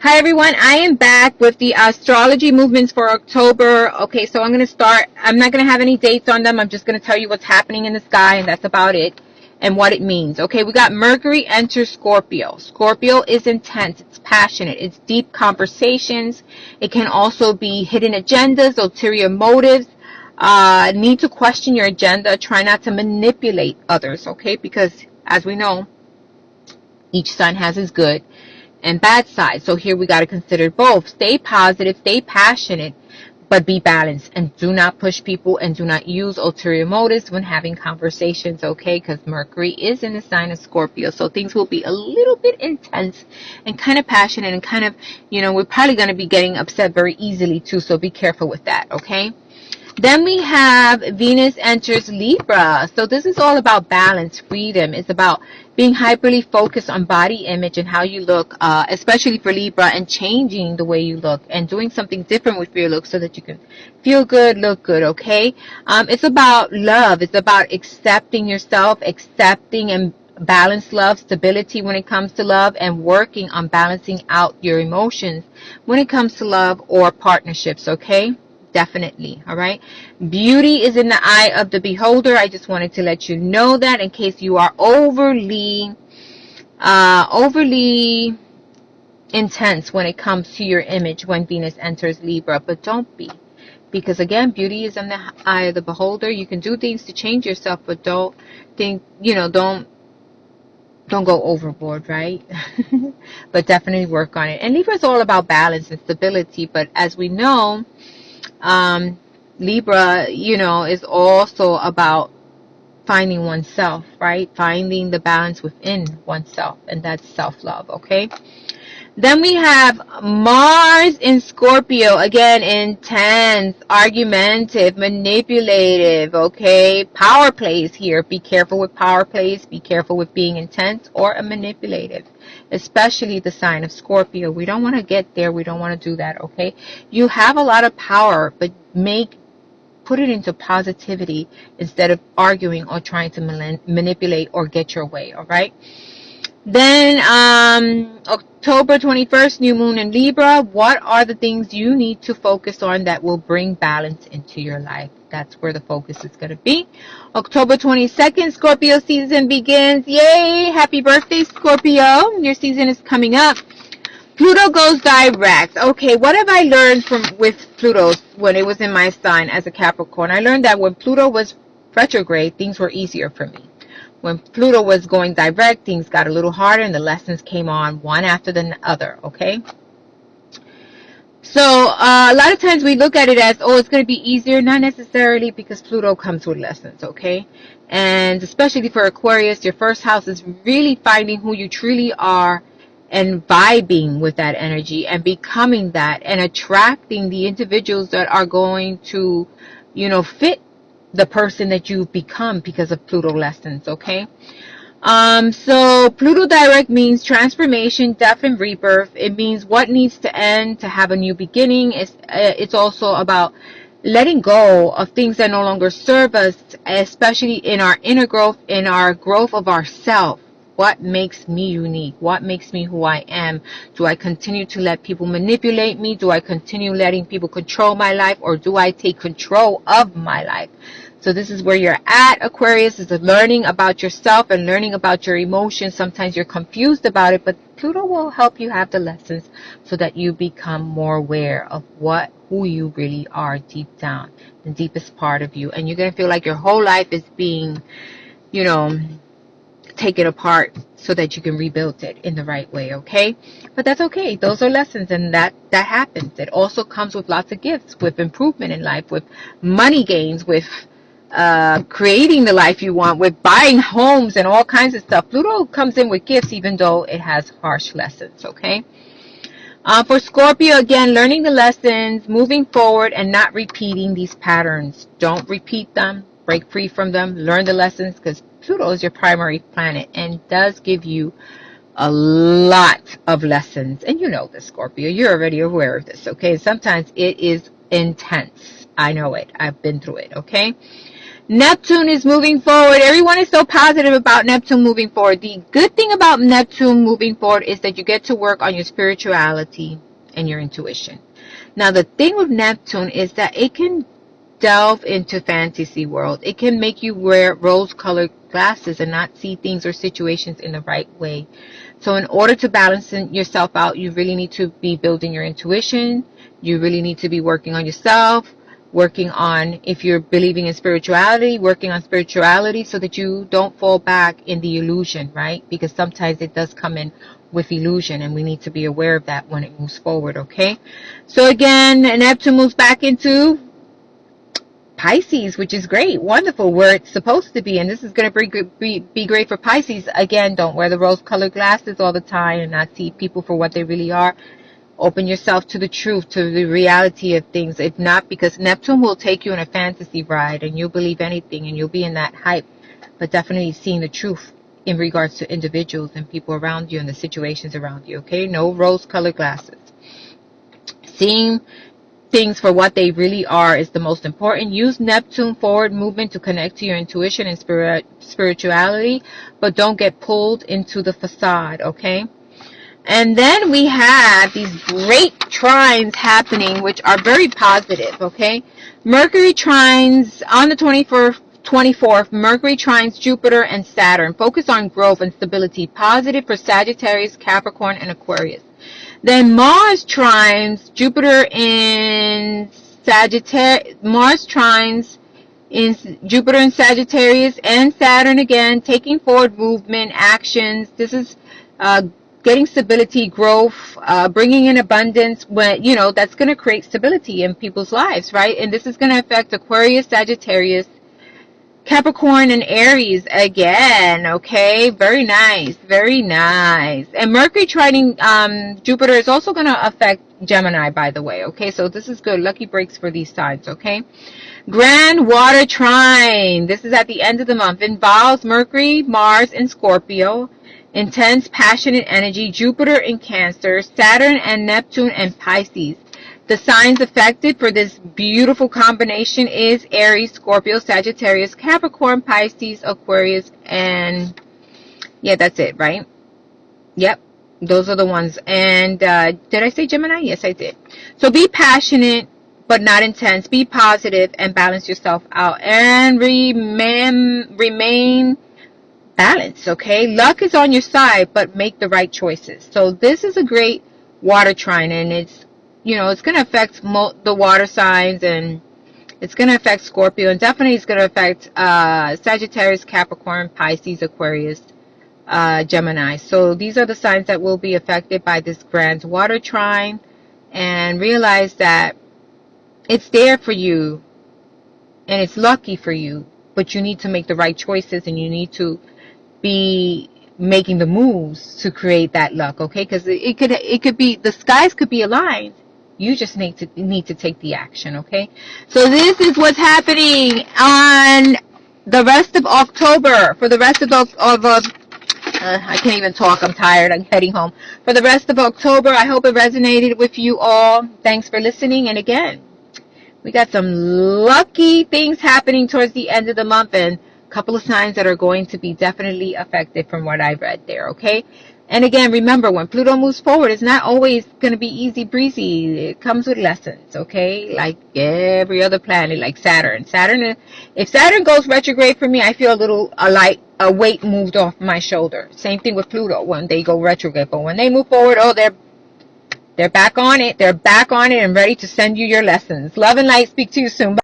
Hi everyone, I am back with the astrology movements for October. Okay, so I'm going to start. I'm not going to have any dates on them. I'm just going to tell you what's happening in the sky, and that's about it, and what it means. Okay, we got Mercury enters Scorpio. Scorpio is intense, it's passionate, it's deep conversations. It can also be hidden agendas, ulterior motives. Need to question your agenda. Try not to manipulate others, okay, because as we know, each sign has its good and bad side. So here we got to consider both. Stay positive, stay passionate, but be balanced, and do not push people, and do not use ulterior motives when having conversations, okay? Because Mercury is in the sign of Scorpio, so things will be a little bit intense and kind of passionate, and kind of, we're probably going to be getting upset very easily too, so be careful with that, okay? Then we have Venus enters Libra. So this is all about balance, freedom. It's about being hyperly focused on body image and how you look, especially for Libra, and changing the way you look and doing something different with your look so that you can feel good, look good, okay? It's about love. It's about accepting yourself, accepting and balanced love, stability when it comes to love, and working on balancing out your emotions when it comes to love or partnerships, okay? Definitely. All right. Beauty is in the eye of the beholder. I just wanted to let you know that in case you are overly intense when it comes to your image when Venus enters Libra, but don't be, because again, beauty is in the eye of the beholder. You can do things to change yourself, but don't go overboard, right? But definitely work on it. And Libra is all about balance and stability, but as we know, Libra, is also about finding oneself, right? Finding the balance within oneself, and that's self-love, okay? Then we have Mars in Scorpio. Again, intense, argumentative, manipulative, okay? Power plays here. Be careful with power plays. Be careful with being intense or manipulative, especially the sign of Scorpio. We don't want to get there. We don't want to do that, okay? You have a lot of power, but put it into positivity instead of arguing or trying to manipulate or get your way, all right? Then October 21st, new moon in Libra. What are the things you need to focus on that will bring balance into your life? That's where the focus is going to be. October 22nd, Scorpio season begins. Yay! Happy birthday, Scorpio. Your season is coming up. Pluto goes direct. Okay, what have I learned with Pluto when it was in my sign as a Capricorn? I learned that when Pluto was retrograde, things were easier for me. When Pluto was going direct, things got a little harder, and the lessons came on one after the other, okay? So a lot of times we look at it as, oh, it's going to be easier. Not necessarily, because Pluto comes with lessons, okay? And especially for Aquarius, your first house is really finding who you truly are and vibing with that energy and becoming that and attracting the individuals that are going to, fit the person that you've become because of Pluto lessons, okay? So Pluto direct means transformation, death, and rebirth. It means what needs to end to have a new beginning. It's also about letting go of things that no longer serve us, especially in our inner growth, in our growth of ourself. What makes me unique? What makes me who I am? Do I continue to let people manipulate me? Do I continue letting people control my life? Or do I take control of my life? So this is where you're at, Aquarius, is learning about yourself and learning about your emotions. Sometimes you're confused about it, but Pluto will help you have the lessons so that you become more aware of who you really are deep down, the deepest part of you. And you're going to feel like your whole life is being, taken apart so that you can rebuild it in the right way, okay? But that's okay. Those are lessons, and that happens. It also comes with lots of gifts, with improvement in life, with money gains, with creating the life you want, with buying homes and all kinds of stuff. Pluto comes in with gifts, even though it has harsh lessons, okay? For Scorpio, again, learning the lessons, moving forward, and not repeating these patterns. Don't repeat them. Break free from them. Learn the lessons, because Pluto is your primary planet and does give you a lot of lessons. And you know this, Scorpio. You're already aware of this, okay? Sometimes it is intense. I know it. I've been through it, okay? Neptune is moving forward. Everyone is so positive about Neptune moving forward. The good thing about Neptune moving forward is that you get to work on your spirituality and your intuition. Now, the thing with Neptune is that it can delve into fantasy world. It can make you wear rose-colored glasses and not see things or situations in the right way. So in order to balance yourself out, you really need to be building your intuition. You really need to be working on yourself, working on, if you're believing in spirituality, working on spirituality so that you don't fall back in the illusion, right? Because sometimes it does come in with illusion, and we need to be aware of that when it moves forward, okay? So again, Neptune moves back into Pisces, which is great, wonderful, where it's supposed to be, and this is going to be great for Pisces. Again, don't wear the rose-colored glasses all the time and not see people for what they really are. Open yourself to the truth, to the reality of things. If not, because Neptune will take you on a fantasy ride, and you'll believe anything, and you'll be in that hype, but definitely seeing the truth in regards to individuals and people around you and the situations around you, okay? No rose-colored glasses. Seeing things for what they really are is the most important. Use Neptune forward movement to connect to your intuition and spirituality, but don't get pulled into the facade, okay? And then we have these great trines happening, which are very positive, okay? Mercury trines on the 24th, Mercury trines Jupiter and Saturn. Focus on growth and stability. Positive for Sagittarius, Capricorn, and Aquarius. Then Mars trines Jupiter in Sagittarius. Mars trines in Jupiter and Sagittarius, and Saturn again, taking forward movement, actions. This is getting stability, growth, bringing in abundance. When that's going to create stability in people's lives, right? And this is going to affect Aquarius, Sagittarius, Capricorn, and Aries again, okay? Very nice, very nice. And Mercury trining Jupiter is also going to affect Gemini, by the way, okay? So this is good. Lucky breaks for these signs, okay? Grand water trine. This is at the end of the month. Involves Mercury, Mars, and Scorpio. Intense, passionate energy. Jupiter in Cancer. Saturn and Neptune and Pisces. The signs affected for this beautiful combination is Aries, Scorpio, Sagittarius, Capricorn, Pisces, Aquarius, and yeah, that's it, right? Yep, those are the ones. And did I say Gemini? Yes, I did. So be passionate, but not intense. Be positive and balance yourself out. And remain balanced, okay? Luck is on your side, but make the right choices. So this is a great water trine, and it's going to affect the water signs, and it's going to affect Scorpio, and definitely it's going to affect Sagittarius, Capricorn, Pisces, Aquarius, Gemini. So these are the signs that will be affected by this grand water trine, and realize that it's there for you, and it's lucky for you, but you need to make the right choices, and you need to be making the moves to create that luck, okay? Because it could be, the skies could be aligned. You just need to take the action, okay? So this is what's happening on the rest of October. For the rest of I can't even talk. I'm tired. I'm heading home. For the rest of October, I hope it resonated with you all. Thanks for listening. And again, we got some lucky things happening towards the end of the month, and a couple of signs that are going to be definitely affected from what I read there, okay? And again, remember, when Pluto moves forward, it's not always going to be easy breezy. It comes with lessons, okay? Like every other planet, like Saturn. If Saturn goes retrograde for me, I feel a weight moved off my shoulder. Same thing with Pluto when they go retrograde. But when they move forward, they're back on it. They're back on it and ready to send you your lessons. Love and light. Speak to you soon. Bye.